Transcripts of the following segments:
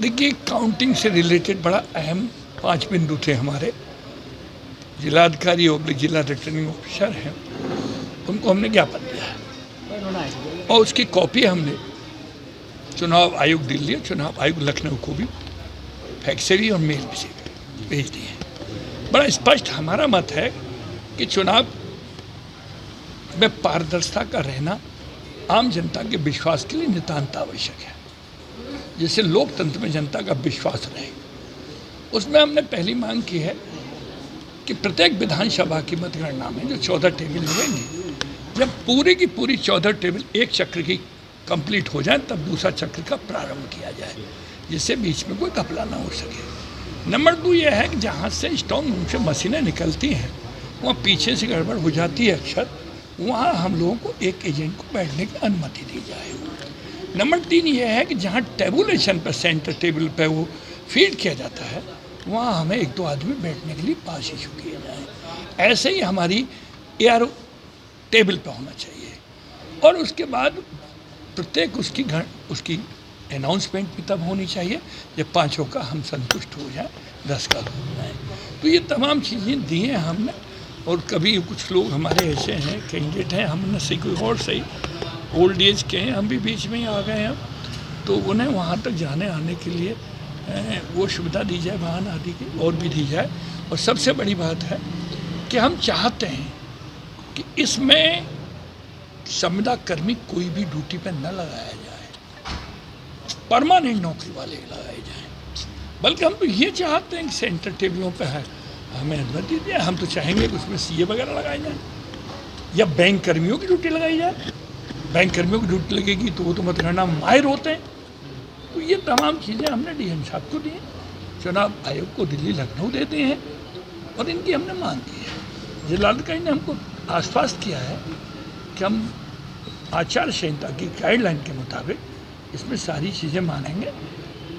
देखिए, काउंटिंग से रिलेटेड बड़ा अहम 5 बिंदु थे हमारे। जिलाधिकारी और जिला रिटर्निंग ऑफिसर हैं, उनको हमने ज्ञापन दिया है और उसकी कॉपी हमने चुनाव आयोग दिल्ली, चुनाव आयोग लखनऊ को भी फैक्स से भी और मेल से भेज दी है। बड़ा स्पष्ट हमारा मत है कि चुनाव में पारदर्शिता का रहना आम जनता के विश्वास के लिए नितांत आवश्यक है, जिससे लोकतंत्र में जनता का विश्वास रहे। उसमें हमने पहली मांग की है कि प्रत्येक विधानसभा की मतगणना में जो 14 टेबल लगेंगे, जब पूरी की पूरी 14 टेबल एक चक्र की कंप्लीट हो जाए तब दूसरा चक्र का प्रारंभ किया जाए, जिससे बीच में कोई घपला ना हो सके। नंबर 2 यह है कि जहाँ से स्ट्रॉन्ग रूम से मशीनें निकलती हैं वहाँ पीछे से गड़बड़ हो जाती है अक्सर, वहाँ हम लोगों को एक एजेंट को बैठने की अनुमति दी जाए। नंबर 3 यह है कि जहाँ टेबुलेशन पर सेंटर टेबल पर वो फीड किया जाता है वहाँ हमें 1-2 आदमी बैठने के लिए पास इशू किए जाए। ऐसे ही हमारी एआरओ टेबल पर होना चाहिए और उसके बाद प्रत्येक उसकी अनाउंसमेंट भी तब होनी चाहिए जब 5 का हम संतुष्ट हो जाए, 10 का हो जाए। तो ये तमाम चीज़ें दी हैं हमने। और कभी कुछ लोग हमारे ऐसे हैं कैंडिडेट हैं, हमने से कोई और सही ओल्ड एज के हैं, हम भी बीच में ही आ गए हैं, तो उन्हें वहाँ तक जाने आने के लिए वो सुविधा दी जाए, वाहन आदि की और भी दी जाए। और सबसे बड़ी बात है कि हम चाहते हैं कि इसमें संविदा कर्मी कोई भी ड्यूटी पर न लगाया जाए, परमानेंट नौकरी वाले लगाए जाएं। बल्कि हम तो ये चाहते हैं कि सेंटर टेबलों पर है हमें अनुमति दिया। हम तो चाहेंगे कि उसमें सीए वगैरह लगाए जाए या बैंक कर्मियों की ड्यूटी लगाई जाए। बैंक कर्मियों की ड्यूटी लगेगी तो वो तो मतगणना में माहिर होते हैं। तो ये तमाम चीज़ें हमने डीएम साहब को दी हैं, चुनाव आयोग को दिल्ली लखनऊ देते हैं और इनकी हमने मांग की है। जिलाधिकारी ने हमको आश्वस्त किया है कि हम आचार संहिता की गाइडलाइन के मुताबिक इसमें सारी चीज़ें मानेंगे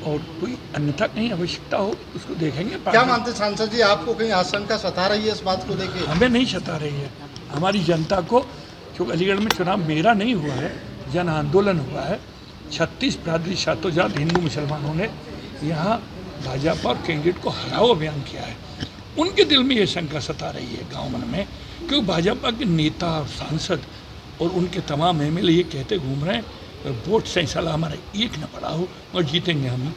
और कोई अन्यथा कहीं आवश्यकता हो उसको देखेंगे। क्या मानते सांसद जी, आपको कहीं आशंका सता रही है इस बात को लेकर? हमें नहीं सता रही है, हमारी जनता को। क्योंकि अलीगढ़ में चुनाव मेरा नहीं हुआ है, जन आंदोलन हुआ है। 36 प्रादेशिक छात्रजात हिंदू मुसलमानों ने यहाँ भाजपा और कैंडिडेट को हराओ अभियान किया है। उनके दिल में ये शंका सता रही है गाँव मन में, क्योंकि भाजपा के नेता और सांसद और उनके तमाम एमएलए ये कहते घूम रहे हैं वोट से साला हमारा एक न पड़ा हो और जीतेंगे हम।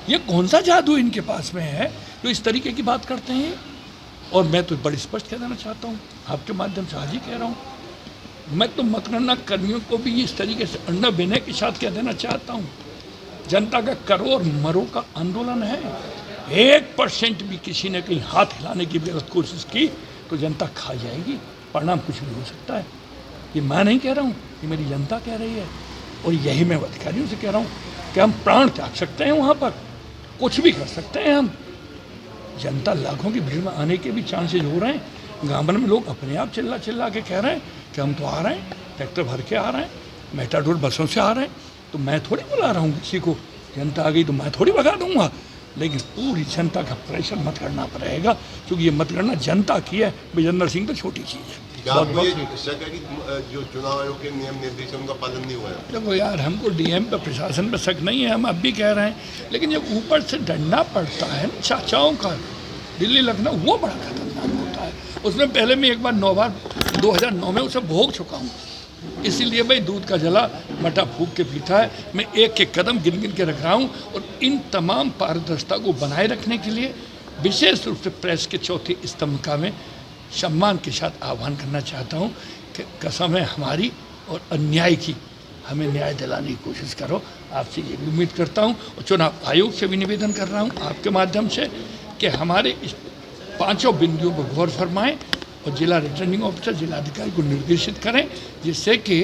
ये कौन सा जादू इनके पास में है जो इस तरीके की बात करते हैं? और मैं तो बड़ी स्पष्ट कह देना चाहता हूँ, आपके माध्यम से आज ही कह रहा हूँ, मैं तो मतगणना कर्मियों को भी इस तरीके से अंडा विनय के साथ कह देना चाहता हूँ, जनता का करो और मरो का आंदोलन है। 1% भी किसी ने कहीं हाथ हिलाने की भी कोशिश की तो जनता खा जाएगी, परिणाम कुछ भी हो सकता है। ये मैं नहीं कह रहा हूँ, ये मेरी जनता कह रही है। और यही मैं अधिकारियों से कह रहा हूँ कि हम प्राण त्याग सकते हैं, वहाँ पर कुछ भी कर सकते हैं हम। जनता लाखों की भीड़ में आने के भी चांसेज हो रहे हैं। गाँव में लोग अपने आप चिल्ला के कह रहे हैं कि हम तो आ रहे हैं, ट्रैक्टर भर के आ रहे हैं, मेटाडोर बसों से आ रहे हैं। तो मैं थोड़ी बुला रहा हूँ किसी को, जनता आ गई तो मैं थोड़ी भगा दूंगा। लेकिन पूरी जनता का प्रेशर मत करना पड़ेगा, क्योंकि ये मतगणना जनता की है। विजेंद्र सिंह तो छोटी चीज़ है। जो चुनाव आयोग के नियम निर्देश उनका पालन नहीं हुआ है। देखो यार, हमको डीएम पर प्रशासन पर शक नहीं है, हम अब भी कह रहे हैं, लेकिन जब ऊपर से डंडा पड़ता है चाचाओं का दिल्ली लखनऊ, वो बड़ा खतरनाक होता है। उसमें पहले मैं एक बार 2009 में उसे भोग चुका हूँ, इसीलिए भाई दूध का जला मटा फूक के पीता है। मैं एक एक कदम गिन के रख रहा हूँ और इन तमाम पारदर्शिता को बनाए रखने के लिए विशेष रूप से प्रेस के चौथे स्तंभ का मैं सम्मान के साथ आह्वान करना चाहता हूँ कि कसम है हमारी और अन्याय की, हमें न्याय दिलाने की कोशिश करो। आपसे ये भी उम्मीद करता हूँ और चुनाव आयोग से भी निवेदन कर रहा हूँ आपके माध्यम से कि हमारे इस 5 बिंदुओं पर गौर फरमाएं और जिला रिटर्निंग ऑफिसर जिलाधिकारी को निर्देशित करें, जिससे कि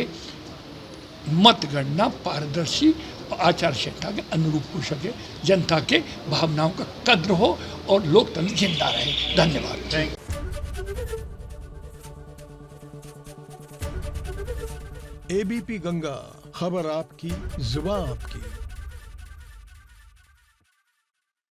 मतगणना पारदर्शी और आचार संहिता के अनुरूप हो सके, जनता के भावनाओं का कद्र हो और लोकतंत्र जिंदा रहे। धन्यवाद। एबीपी गंगा, खबर आपकी, जुबान आपकी।